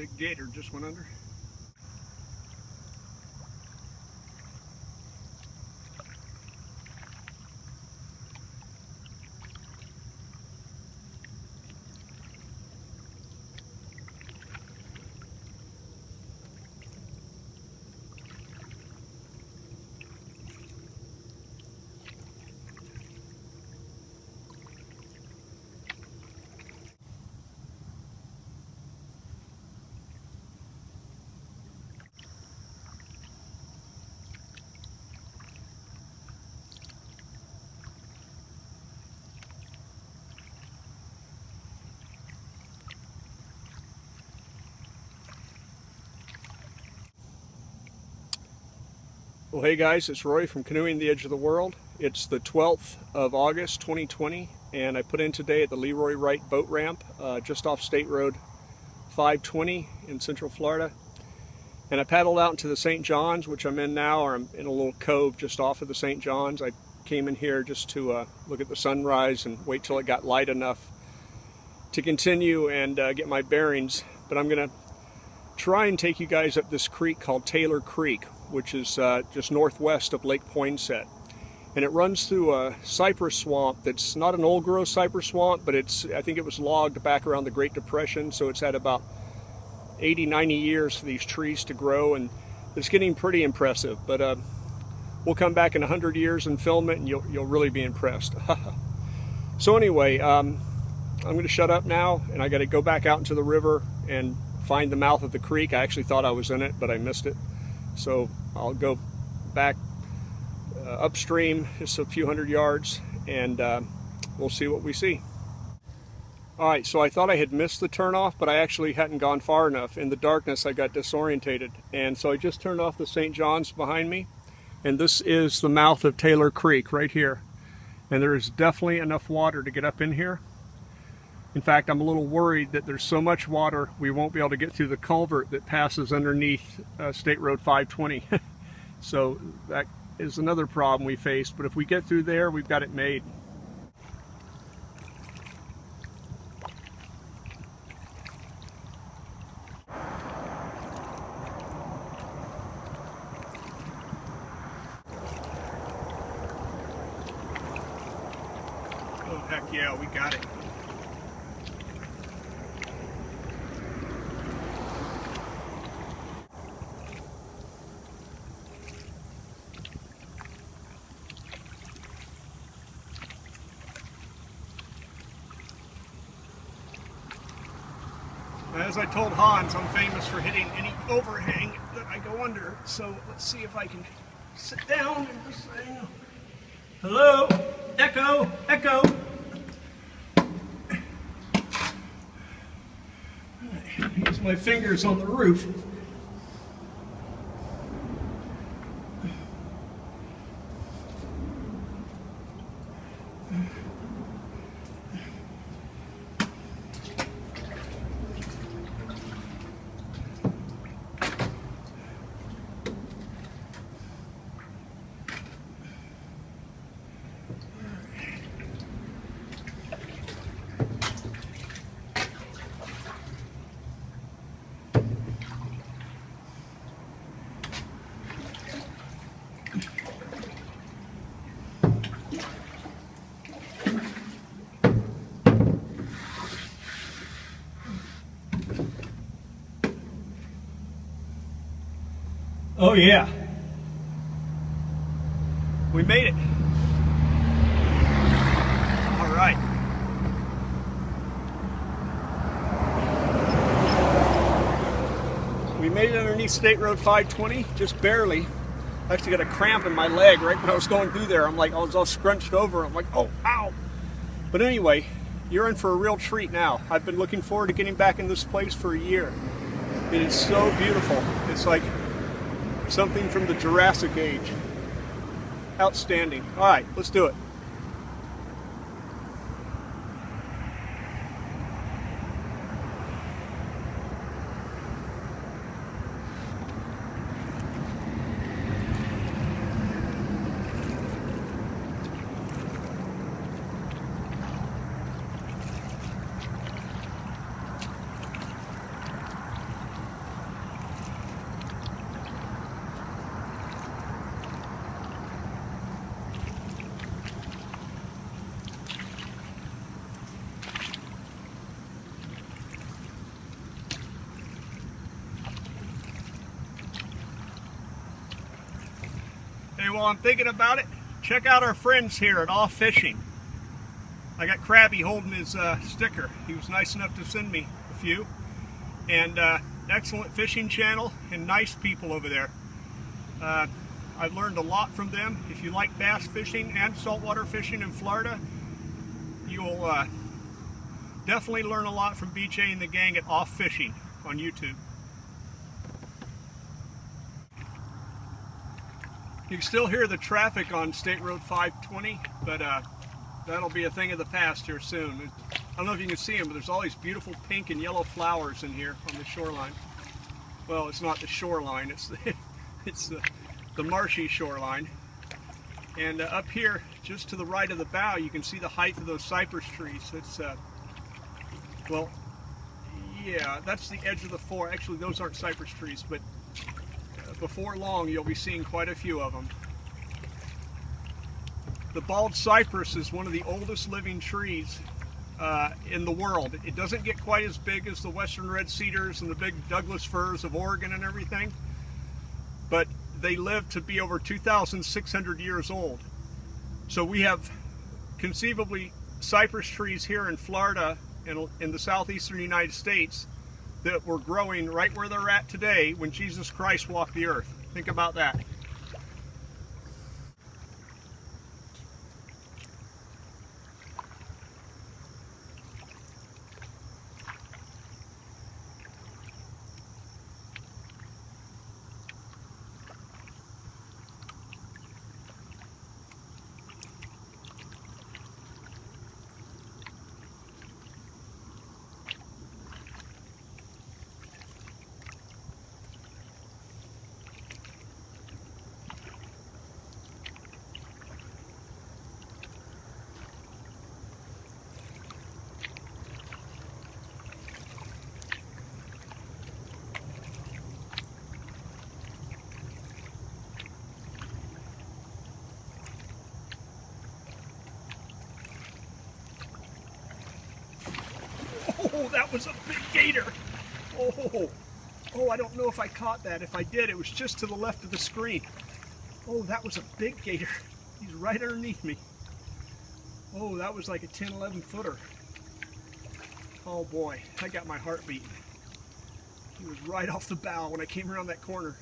Big gator just went under. Well, hey guys, it's Roy from Canoeing the Edge of the World. It's the 12th of August 2020, and I put in today at the Leroy Wright boat ramp just off State Road 520 in Central Florida. And I paddled out into the St. John's, which I'm in now, or I'm in a little cove just off of the St. John's. I came in here just to look at the sunrise and wait till it got light enough to continue and get my bearings. But I'm going to try and take you guys up this creek called Taylor Creek, which is just northwest of Lake Poinsett. And it runs through a cypress swamp that's not an old growth cypress swamp, but I think it was logged back around the Great Depression, so it's had about 80, 90 years for these trees to grow, and it's getting pretty impressive. But we'll come back in 100 years and film it, and you'll really be impressed. So anyway, I'm going to shut up now, and I got to go back out into the river and find the mouth of the creek. I actually thought I was in it, but I missed it. So I'll go back upstream just a few hundred yards, and we'll see what we see. Alright, so I thought I had missed the turnoff, but I actually hadn't gone far enough. In the darkness I got disorientated, and so I just turned off the St. John's behind me, and this is the mouth of Taylor Creek right here. And there is definitely enough water to get up in here. In fact, I'm a little worried that there's so much water we won't be able to get through the culvert that passes underneath State Road 520. So that is another problem we faced, but if we get through there, we've got it made. Oh, heck yeah, we got it. As I told Hans, I'm famous for hitting any overhang that I go under. So let's see if I can sit down and just say, hello, echo, echo. Use my fingers on the roof. Oh yeah, we made it. All right. We made it underneath State Road 520, just barely. I actually got a cramp in my leg right when I was going through there. I was all scrunched over. I'm like, oh, ow. But anyway, you're in for a real treat now. I've been looking forward to getting back in this place for a year. It is so beautiful. It's like something from the Jurassic Age. Outstanding. All right, let's do it. while I'm thinking about it, check out our friends here at Off Fishing. I got Krabby holding his sticker. He was nice enough to send me a few. And excellent fishing channel and nice people over there. I've learned a lot from them. If you like bass fishing and saltwater fishing in Florida, you'll definitely learn a lot from BJ and the gang at Off Fishing on YouTube. You can still hear the traffic on State Road 520, but that'll be a thing of the past here soon. I don't know if you can see them, but there's all these beautiful pink and yellow flowers in here on the shoreline. Well, it's not the shoreline, it's the marshy shoreline. And up here, just to the right of the bow, you can see the height of those cypress trees. It's, well, yeah, that's the edge of the forest. Actually, those aren't cypress trees, but before long, you'll be seeing quite a few of them. The bald cypress is one of the oldest living trees in the world. It doesn't get quite as big as the western red cedars and the big Douglas firs of Oregon and everything, but they live to be over 2,600 years old. So we have conceivably cypress trees here in Florida and in the southeastern United States that were growing right where they're at today when Jesus Christ walked the earth. Think about that. Oh, that was a big gator. Oh, I don't know if I caught that. If I did, it was just to the left of the screen. Oh, that was a big gator. He's right underneath me. Oh, that was like a 10, 11 footer. Oh boy, I got my heart beating. He was right off the bow when I came around that corner.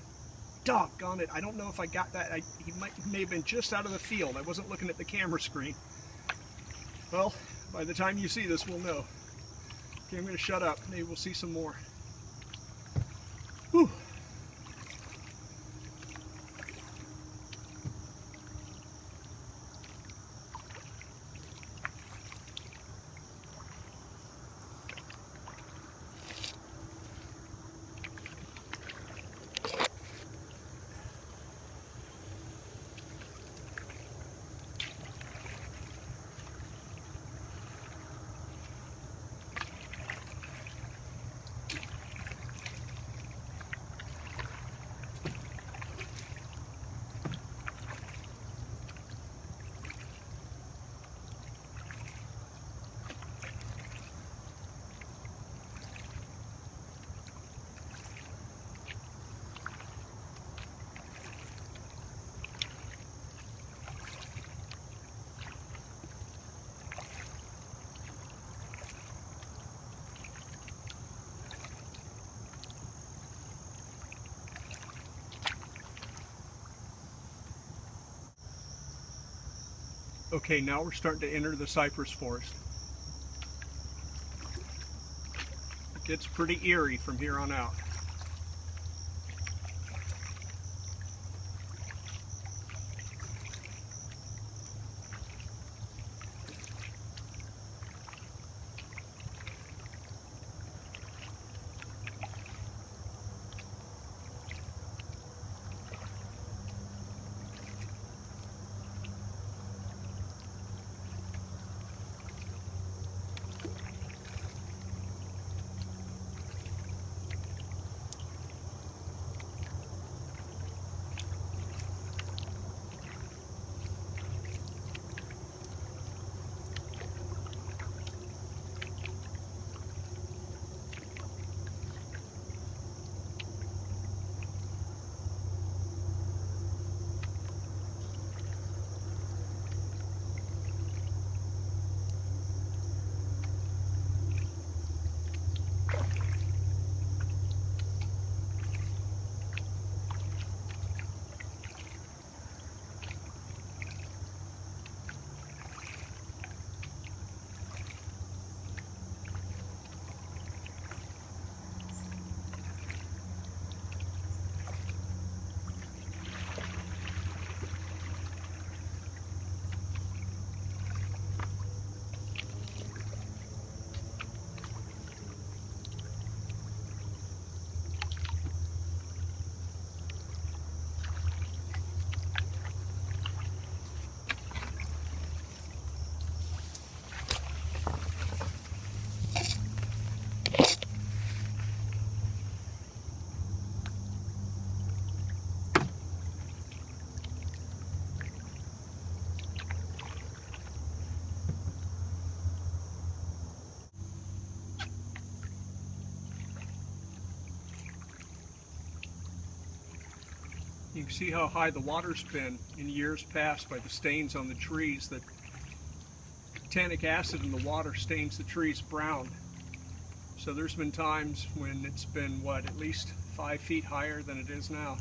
Doggone it, I don't know if I got that. He may have been just out of the field. I wasn't looking at the camera screen. Well, by the time you see this, we'll know. Okay, I'm going to shut up. Maybe we'll see some more. Whew. Okay, now we're starting to enter the cypress forest. It gets pretty eerie from here on out. You can see how high the water's been in years past by the stains on the trees. The tannic acid in the water stains the trees brown. So there's been times when it's been, what, at least 5 feet higher than it is now.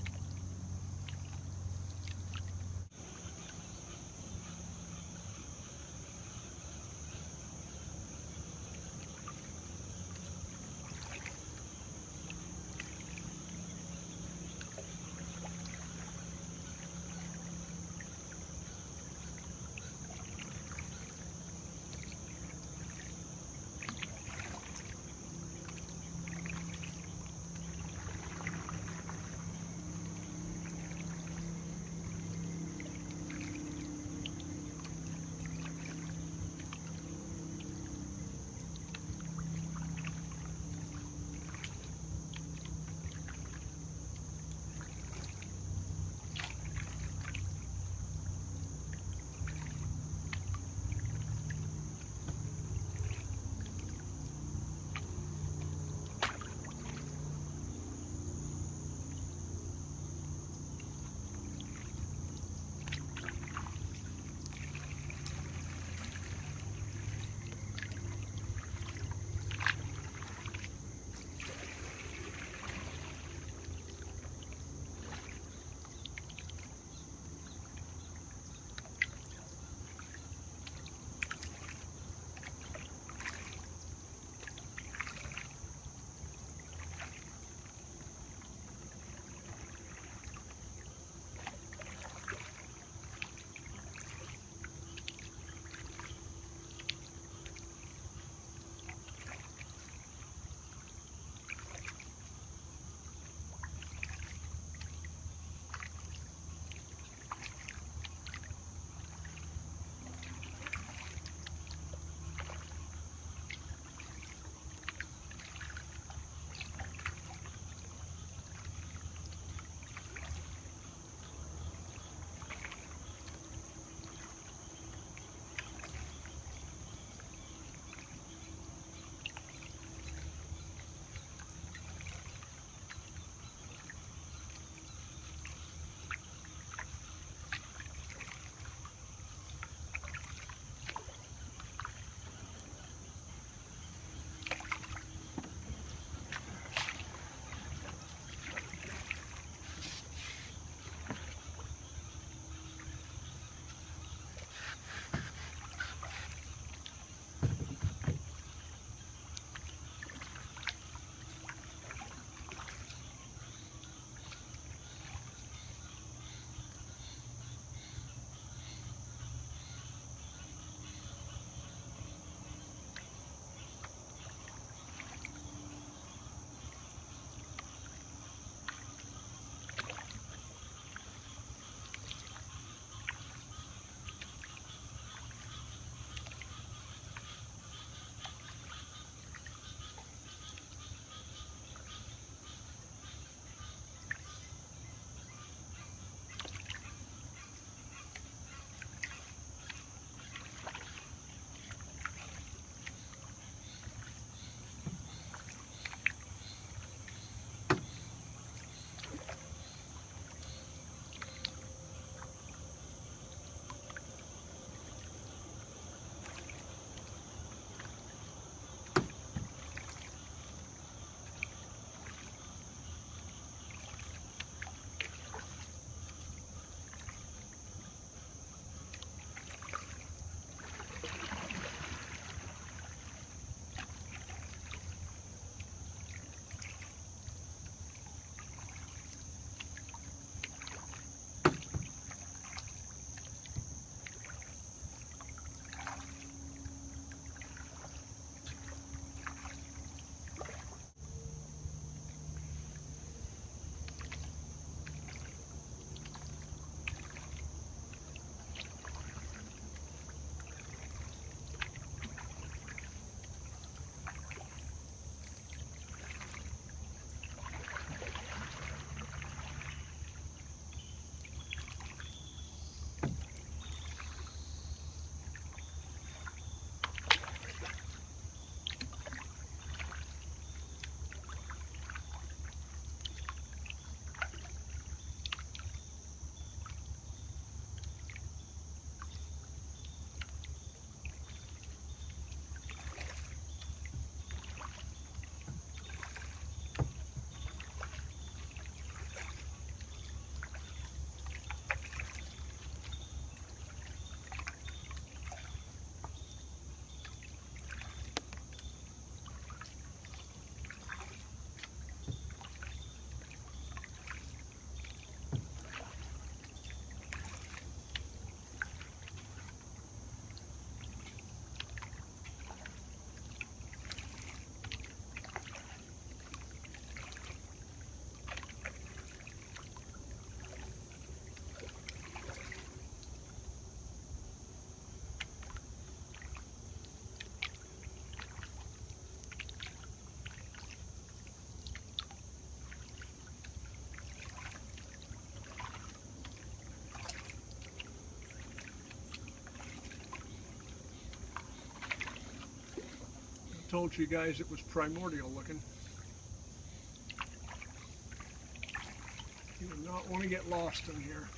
Told you guys it was primordial looking. You do not want to get lost in here.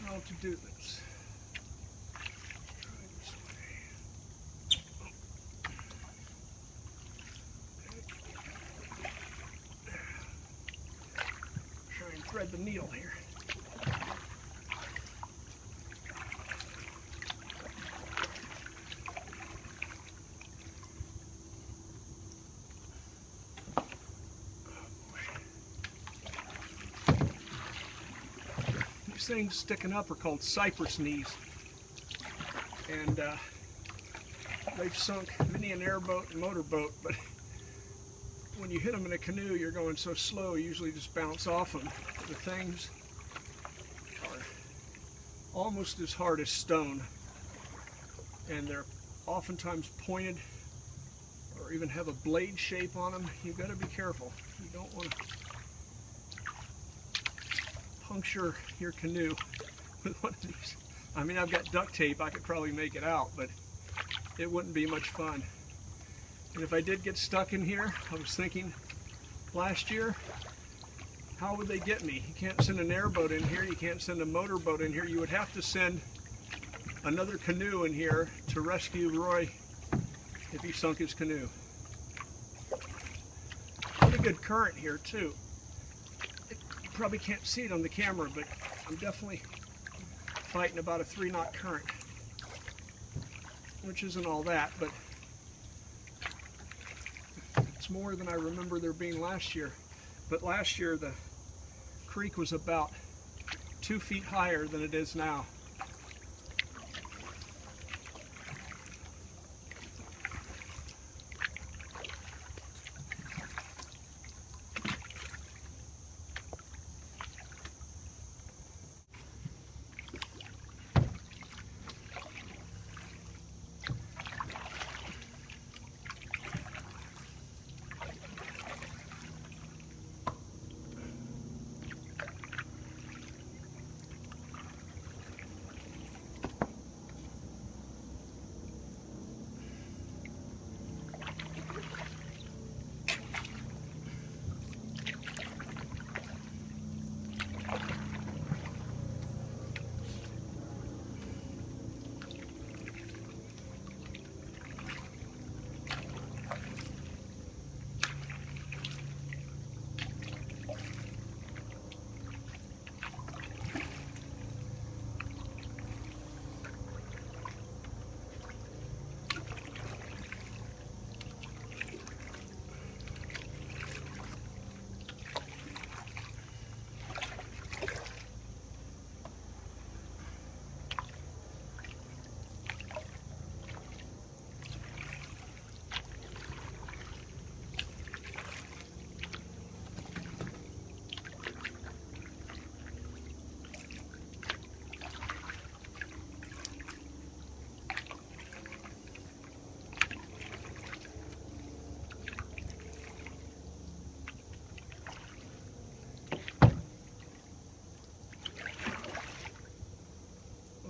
How to do this. Try this way. Try and thread the needle here. Things sticking up are called Cypress knees, and they've sunk many an airboat and motorboat, but when you hit them in a canoe you're going so slow you usually just bounce off them. The things are almost as hard as stone, and they're oftentimes pointed or even have a blade shape on them. You've got to be careful. You don't want to puncture your canoe with one of these. I mean, I've got duct tape, I could probably make it out, but it wouldn't be much fun. And if I did get stuck in here, I was thinking last year, how would they get me? You can't send an airboat in here, you can't send a motorboat in here. You would have to send another canoe in here to rescue Roy if he sunk his canoe. Pretty good current here too. Probably can't see it on the camera, but I'm definitely fighting about a 3-knot current, which isn't all that, but it's more than I remember there being last year. But last year the creek was about 2 feet higher than it is now.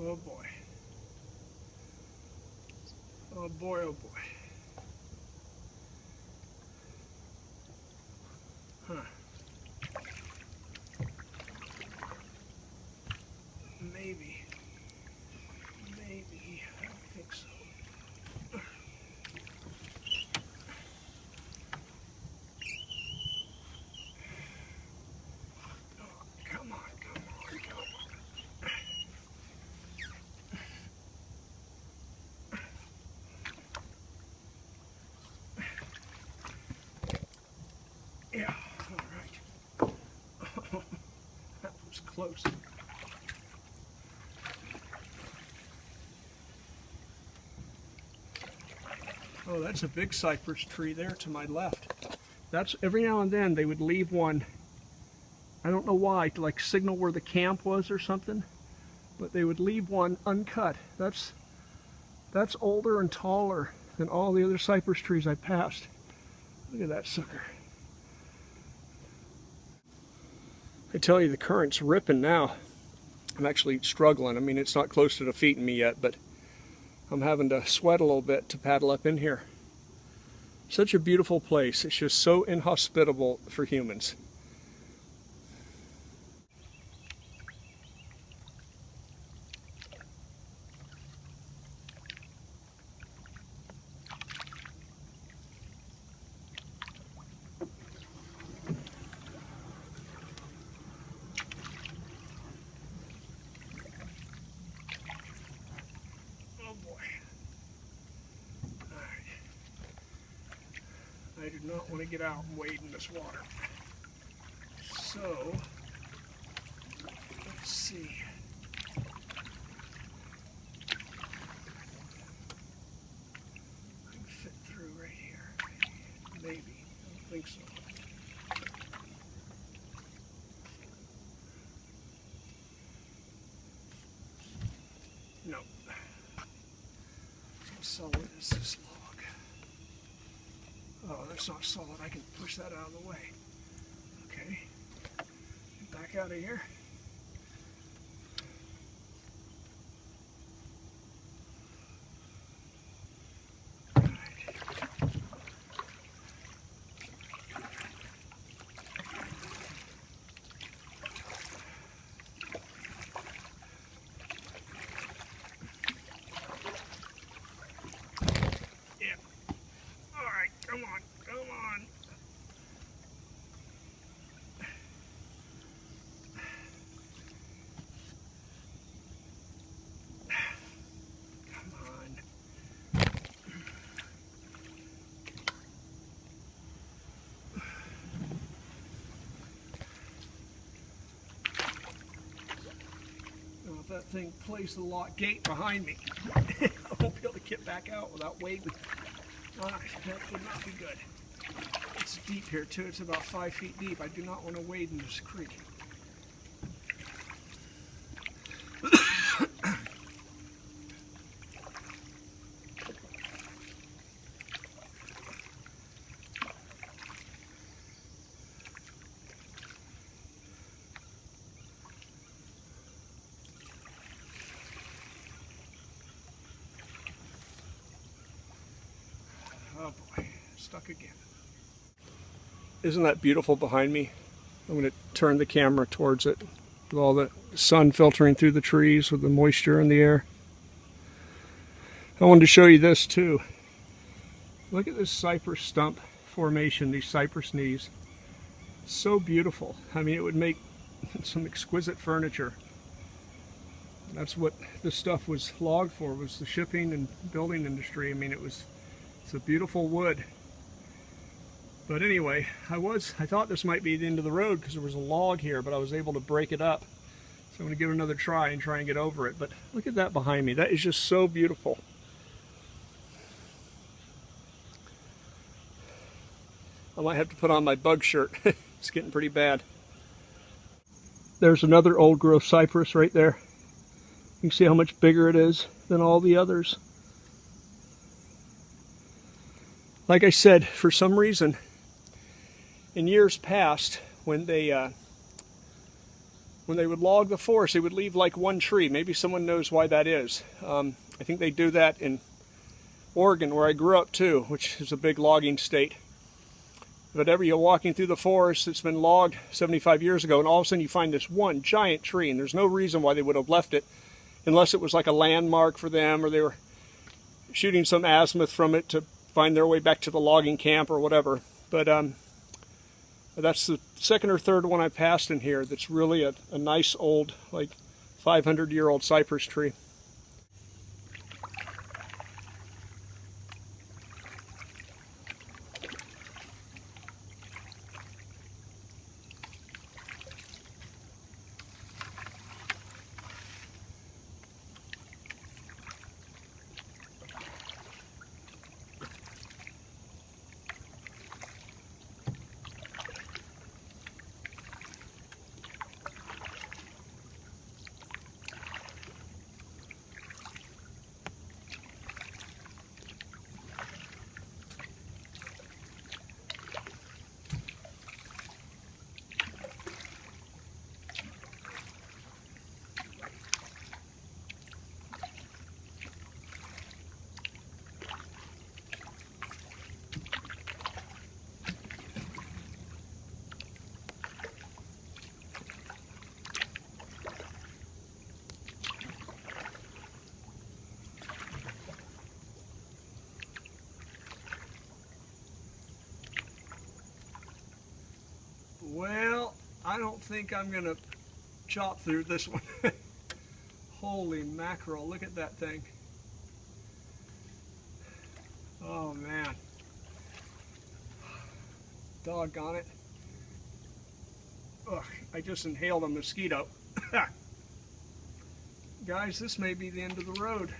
Oh boy. Oh boy, oh boy. Huh. Maybe. I don't think so. close. Oh, that's a big cypress tree there to my left. That's every now and then they would leave one. I don't know why, to like signal where the camp was or something, but they would leave one uncut. That's older and taller than all the other cypress trees I passed. Look at that sucker. I tell you, the current's ripping now. I'm actually struggling. I mean, it's not close to defeating me yet, but I'm having to sweat a little bit to paddle up in here. Such a beautiful place. It's just so inhospitable for humans. I do not want to get out and wade in this water. So, let's see. I can fit through right here. Maybe. I don't think so. No. How solid is this log? Oh, that's not solid. I can push that out of the way. Okay. Back out of here. Come on, come on. Come on. Now, if that thing plays the lock gate behind me, I won't be able to get back out without wading. Alright, that would not be good. It's deep here too, it's about 5 feet deep. I do not want to wade in this creek. Oh boy, stuck again. Isn't that beautiful behind me? I'm going to turn the camera towards it with all the sun filtering through the trees with the moisture in the air. I wanted to show you this too. Look at this cypress stump formation, these cypress knees. So beautiful. I mean, it would make some exquisite furniture. That's what this stuff was logged for, was the shipping and building industry. I mean, it's a beautiful wood. But anyway, I thought this might be the end of the road because there was a log here, but I was able to break it up. So I'm going to give it another try and try and get over it. But look at that behind me. That is just so beautiful. I might have to put on my bug shirt. It's getting pretty bad. There's another old growth cypress right there. You can see how much bigger it is than all the others. Like I said, for some reason, in years past, when they would log the forest, they would leave like one tree. Maybe someone knows why that is. I think they do that in Oregon, where I grew up too, which is a big logging state. But whenever you're walking through the forest that's been logged 75 years ago, and all of a sudden you find this one giant tree, and there's no reason why they would have left it, unless it was like a landmark for them, or they were shooting some azimuth from it to find their way back to the logging camp or whatever. But that's the second or third one I passed in here that's really a nice old, like 500-year-old cypress tree. think I'm gonna chop through this one. Holy mackerel, look at that thing. Oh man. Doggone it. Ugh, I just inhaled a mosquito. Guys, this may be the end of the road.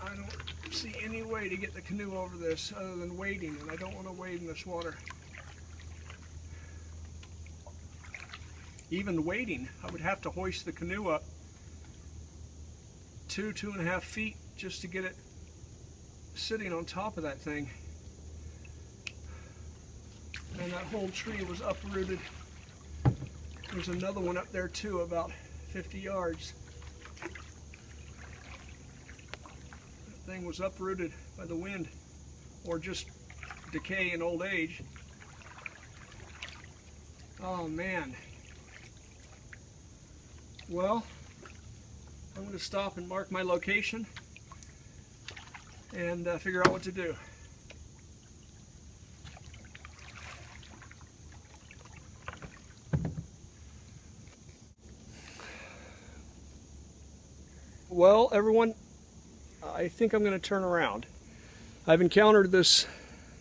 I don't see any way to get the canoe over this other than wading, and I don't want to wade in this water. Even wading, I would have to hoist the canoe up 2.5 feet just to get it sitting on top of that thing. And that whole tree was uprooted. There's another one up there too, about 50 yards. That thing was uprooted by the wind, or just decay and old age. Oh man. Well, I'm going to stop and mark my location and figure out what to do. Well, everyone, I think I'm going to turn around. I've encountered this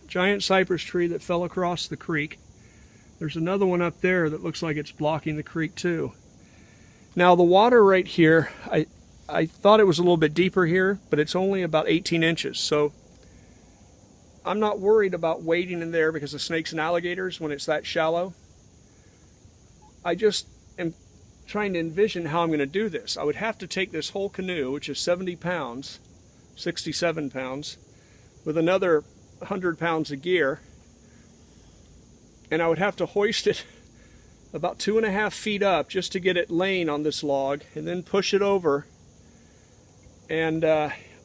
giant cypress tree that fell across the creek. There's another one up there that looks like it's blocking the creek too. Now the water right here, I thought it was a little bit deeper here, but it's only about 18 inches. So I'm not worried about wading in there because of snakes and alligators when it's that shallow. I just am trying to envision how I'm going to do this. I would have to take this whole canoe, which is 70 pounds, 67 pounds, with another 100 pounds of gear, and I would have to hoist it about 2.5 feet up just to get it laying on this log, and then push it over. And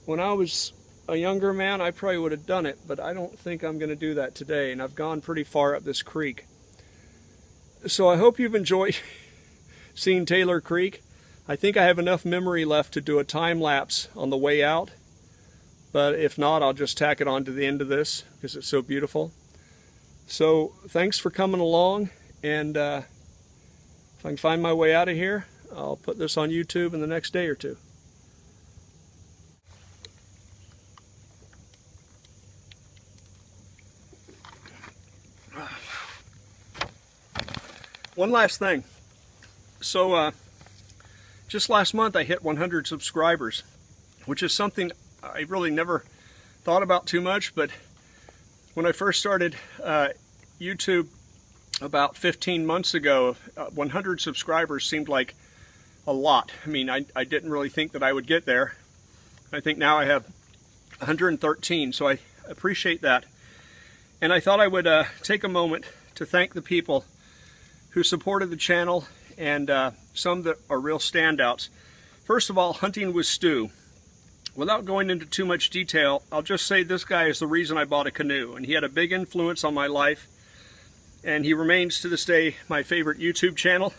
when I was a younger man, I probably would have done it, but I don't think I'm going to do that today, and I've gone pretty far up this creek. So I hope you've enjoyed seeing Taylor Creek. I think I have enough memory left to do a time lapse on the way out, but if not, I'll just tack it on to the end of this because it's so beautiful. So thanks for coming along, and if I can find my way out of here, I'll put this on YouTube in the next day or two. One last thing. So just last month I hit 100 subscribers, which is something I really never thought about too much, but when I first started YouTube about 15 months ago, 100 subscribers seemed like a lot. I mean, I didn't really think that I would get there. I think now I have 113, so I appreciate that. And I thought I would take a moment to thank the people who supported the channel, and some that are real standouts. First of all, Hunting with Stu. Without going into too much detail, I'll just say this guy is the reason I bought a canoe, and he had a big influence on my life, and he remains to this day my favorite YouTube channel.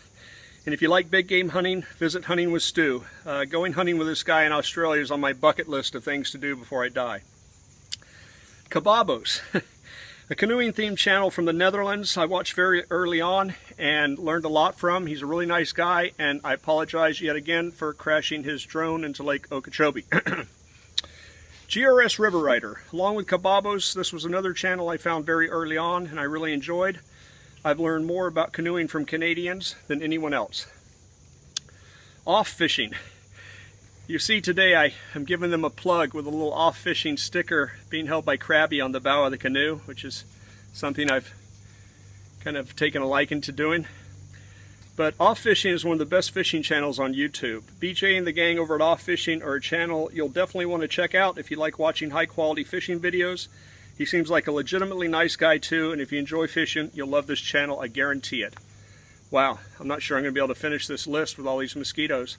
And if you like big game hunting, visit Hunting with Stu. Going hunting with this guy in Australia is on my bucket list of things to do before I die. Kababos. A canoeing themed channel from the Netherlands I watched very early on and learned a lot from. He's a really nice guy, and I apologize yet again for crashing his drone into Lake Okeechobee. GRS River Rider. Along with Kababos, this was another channel I found very early on and I really enjoyed. I've learned more about canoeing from Canadians than anyone else. Off fishing. You see today I am giving them a plug with a little off-fishing sticker being held by Krabby on the bow of the canoe, which is something I've kind of taken a liking to doing. But Off Fishing is one of the best fishing channels on YouTube. BJ and the gang over at Off Fishing are a channel you'll definitely want to check out if you like watching high-quality fishing videos. He seems like a legitimately nice guy too, and if you enjoy fishing, you'll love this channel, I guarantee it. Wow, I'm not sure I'm going to be able to finish this list with all these mosquitoes.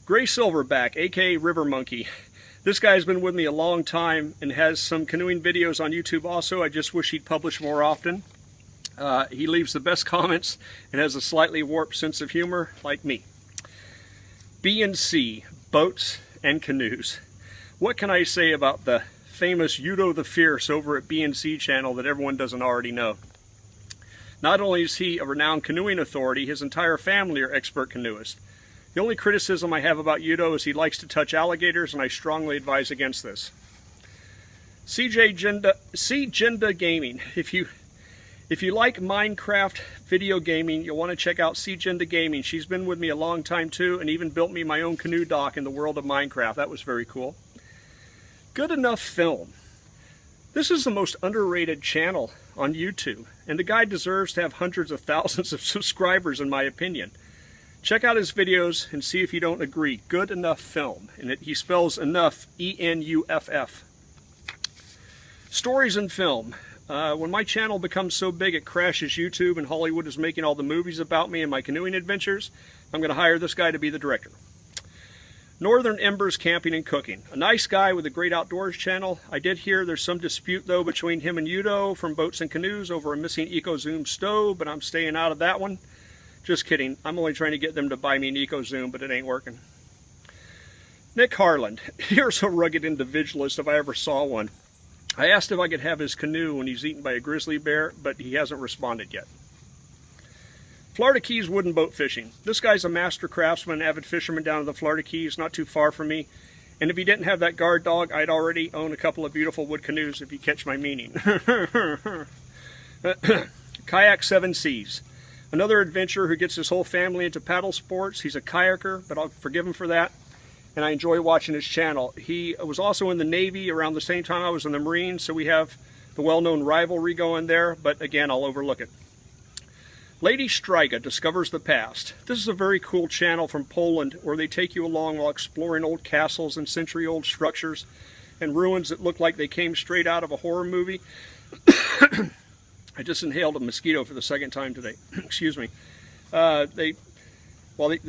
Gray Silverback, aka River Monkey. This guy's been with me a long time and has some canoeing videos on YouTube also. I just wish he'd publish more often. He leaves the best comments and has a slightly warped sense of humor like me. B&C, Boats and Canoes. What can I say about the famous Udo the Fierce over at B&C channel that everyone doesn't already know? Not only is he a renowned canoeing authority, his entire family are expert canoeists. The only criticism I have about Yudo is he likes to touch alligators, and I strongly advise against this. C. Genda Gaming. If you like Minecraft video gaming, you'll want to check out C. Genda Gaming. She's been with me a long time too, and even built me my own canoe dock in the world of Minecraft. That was very cool. Good Enough Film. This is the most underrated channel on YouTube, and the guy deserves to have hundreds of thousands of subscribers in my opinion. Check out his videos and see if you don't agree. Good Enough Film, and he spells enough E-N-U-F-F. Stories and film. When my channel becomes so big it crashes YouTube and Hollywood is making all the movies about me and my canoeing adventures, I'm going to hire this guy to be the director. Northern Embers Camping and Cooking. A nice guy with a great outdoors channel. I did hear there's some dispute though between him and Yudo from Boats and Canoes over a missing EcoZoom stove, but I'm staying out of that one. Just kidding. I'm only trying to get them to buy me an EcoZoom, but it ain't working. Nick Harland. Here's a rugged individualist if I ever saw one. I asked if I could have his canoe when he's eaten by a grizzly bear, but he hasn't responded yet. Florida Keys Wooden Boat Fishing. This guy's a master craftsman, avid fisherman down in the Florida Keys, not too far from me. And if he didn't have that guard dog, I'd already own a couple of beautiful wood canoes, if you catch my meaning. Kayak Seven Seas. Another adventurer who gets his whole family into paddle sports. He's a kayaker, but I'll forgive him for that. And I enjoy watching his channel. He was also in the Navy around the same time I was in the Marines, so we have the well-known rivalry going there, but again, I'll overlook it. Lady Striga Discovers the Past. This is a very cool channel from Poland where they take you along while exploring old castles and century-old structures and ruins that look like they came straight out of a horror movie. I just inhaled a mosquito for the second time today. Excuse me. They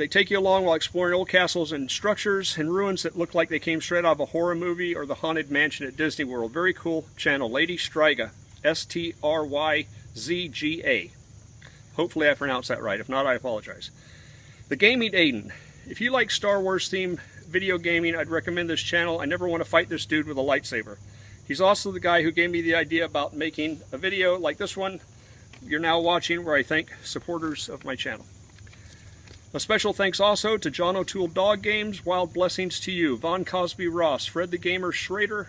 take you along while exploring old castles and structures and ruins that look like they came straight out of a horror movie or the Haunted Mansion at Disney World. Very cool channel. Lady Striga. S-T-R-Y-Z-G-A. Hopefully I pronounced that right. If not, I apologize. The Gaming Aiden. If you like Star Wars themed video gaming, I'd recommend this channel. I never want to fight this dude with a lightsaber. He's also the guy who gave me the idea about making a video like this one you're now watching, where I thank supporters of my channel. A special thanks also to John O'Toole Dog Games, Wild Blessings to You, Von Cosby Ross, Fred the Gamer Schrader,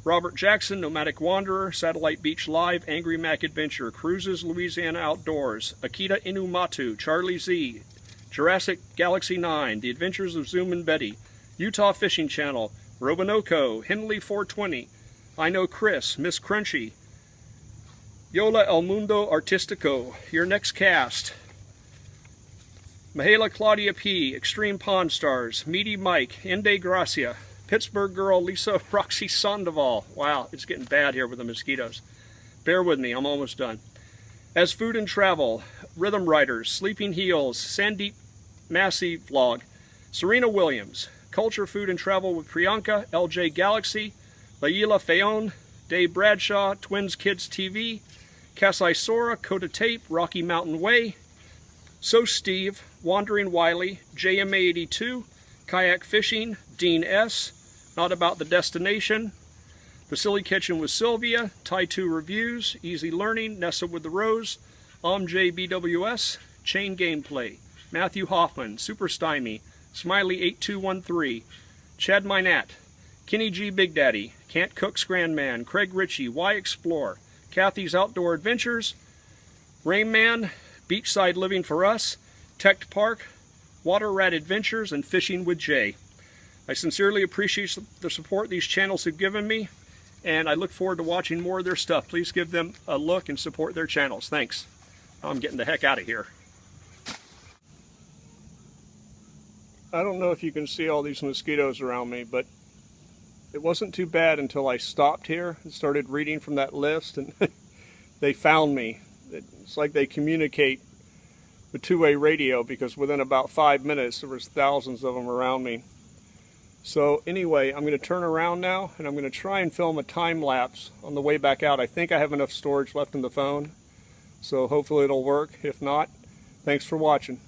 Robert Jackson, Nomadic Wanderer, Satellite Beach Live, Angry Mac Adventure, Cruises Louisiana Outdoors, Akita Inumatu, Charlie Z, Jurassic Galaxy 9, The Adventures of Zoom and Betty, Utah Fishing Channel, Robinoco, Henley 420, I Know Chris, Miss Crunchy, Yola El Mundo Artistico, Your Next Cast, Mahela Claudia P, Extreme Pond Stars, Meaty Mike, Ende Gracia, Pittsburgh girl Lisa Roxy Sandoval. Wow, it's getting bad here with the mosquitoes. Bear with me, I'm almost done. As Food and Travel, Rhythm Riders, Sleeping Heels, Sandeep Massey Vlog, Serena Williams, Culture, Food and Travel with Priyanka, LJ Galaxy, Laila Fayon, Dave Bradshaw, Twins Kids TV, Kasai Sora, Coda Tape, Rocky Mountain Way, So Steve, Wandering Wiley, JMA82, Kayak Fishing, Dean S., Not About the Destination, The Silly Kitchen with Sylvia, Tai2 Reviews, Easy Learning, Nessa with the Rose, JBWS, Chain Gameplay, Matthew Hoffman, Super Stymie, Smiley8213, Chad Minat, Kenny G Big Daddy, Can't Cook's Grandman, Craig Ritchie, Why Explore, Kathy's Outdoor Adventures, Rain Man, Beachside Living for Us, Tech Park, Water Rat Adventures, and Fishing with Jay. I sincerely appreciate the support these channels have given me, and I look forward to watching more of their stuff. Please give them a look and support their channels. Thanks. I'm getting the heck out of here. I don't know if you can see all these mosquitoes around me, but it wasn't too bad until I stopped here and started reading from that list, and they found me. It's like they communicate with two-way radio, because within about 5 minutes there was thousands of them around me. So anyway, I'm going to turn around now and I'm going to try and film a time lapse on the way back out. I think I have enough storage left in the phone, so hopefully it'll work. If not, thanks for watching.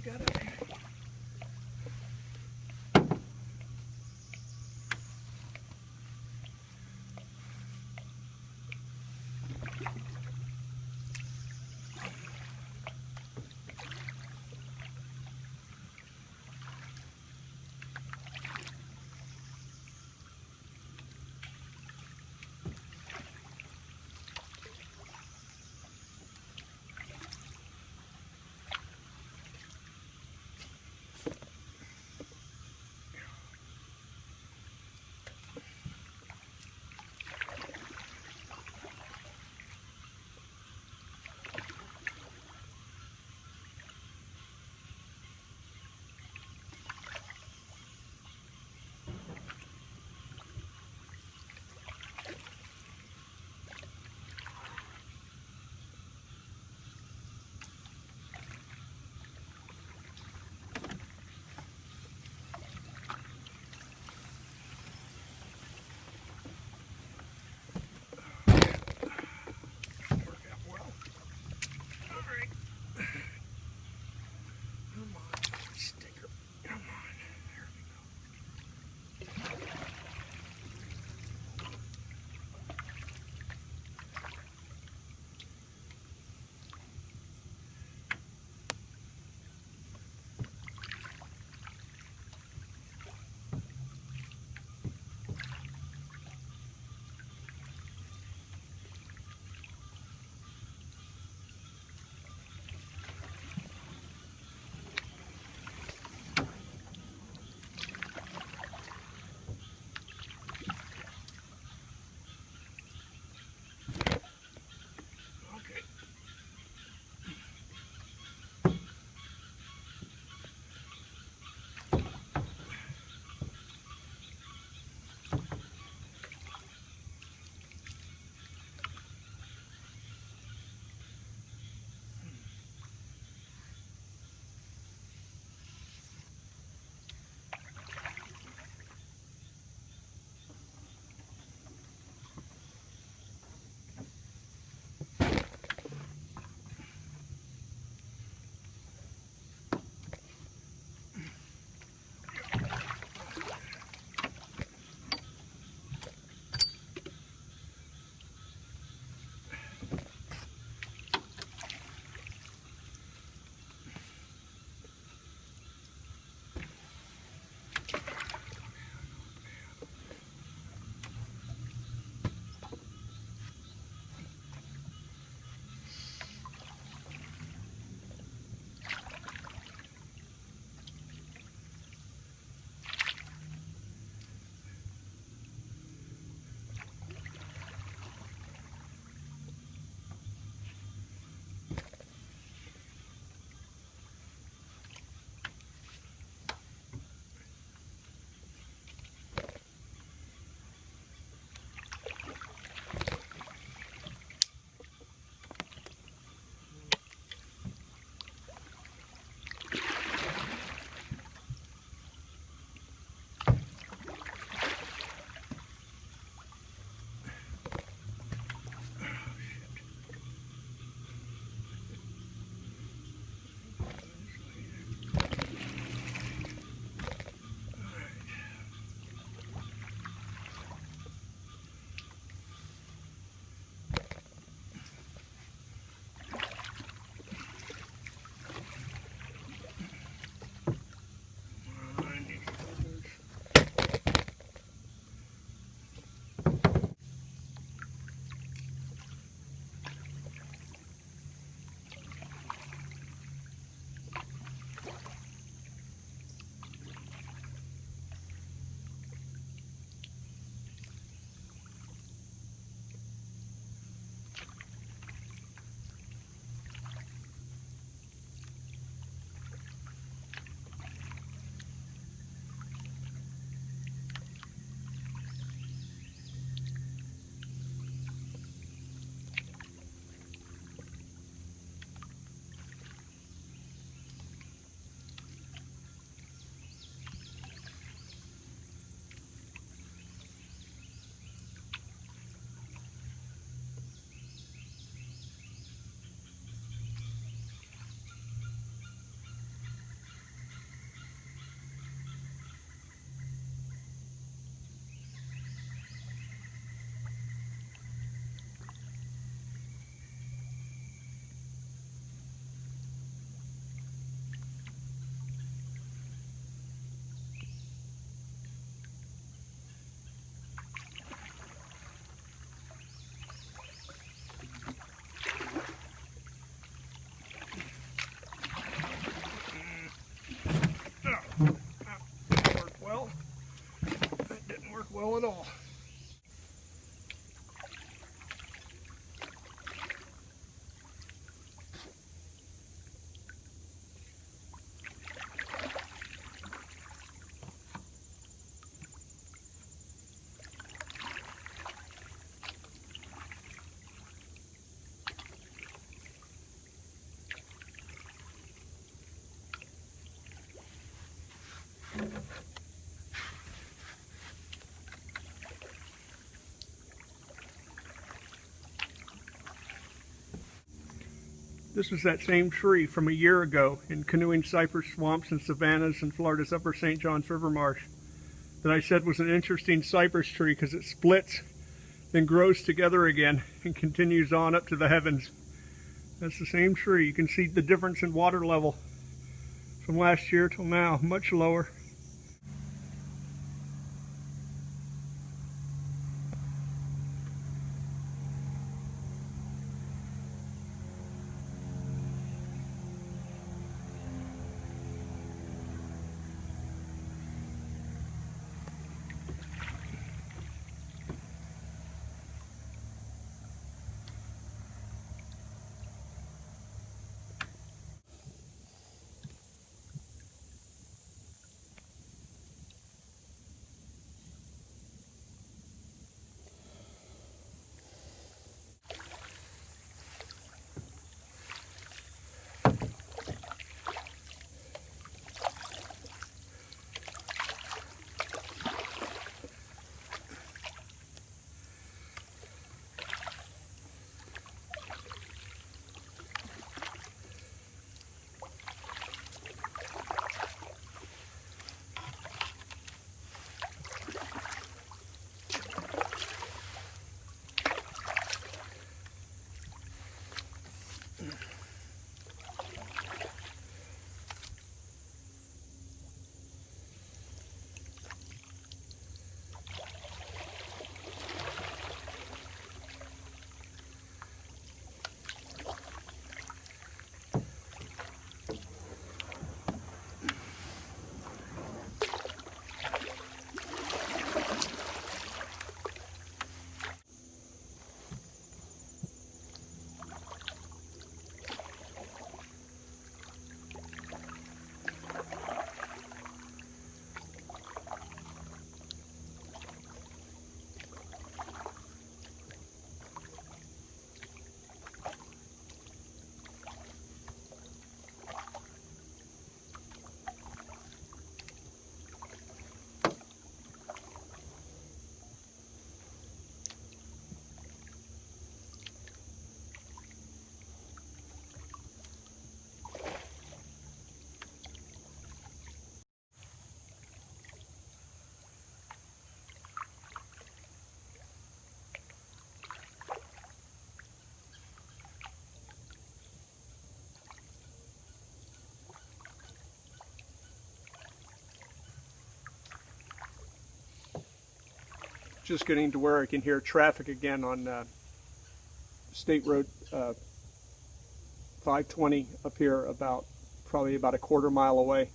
got it. well at all. This is that same tree from a year ago in Canoeing Cypress swamps and savannas in Florida's upper St. Johns River marsh that I said was an interesting cypress tree because it splits, then grows together again and continues on up to the heavens. That's the same tree. You can see the difference in water level from last year till now, much lower. Just getting to where I can hear traffic again on State Road 520 up here, probably about a quarter mile away.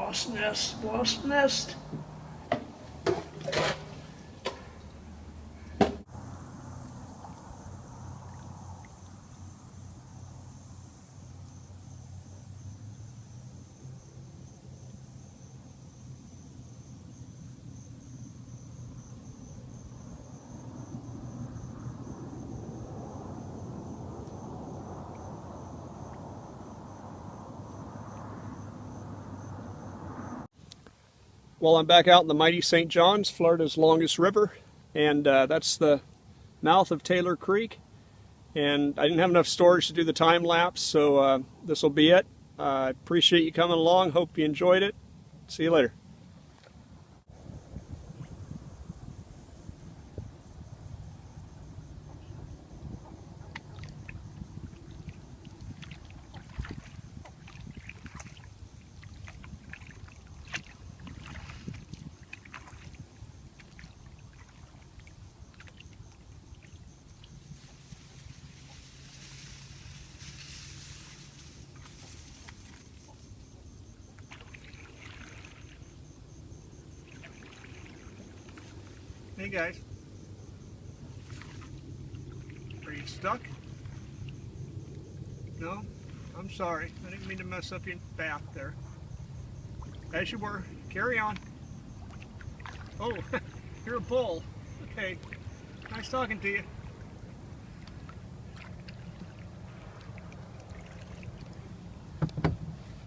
Wasp nest, wasp nest. Well, I'm back out in the mighty St. John's, Florida's longest river, and that's the mouth of Taylor Creek. And I didn't have enough storage to do the time lapse, so this will be it. I appreciate you coming along. Hope you enjoyed it. See you later. Hey guys, are you stuck? No? I'm sorry. I didn't mean to mess up your bath there. As you were. Carry on. Oh, you're a bull. Okay. Nice talking to you.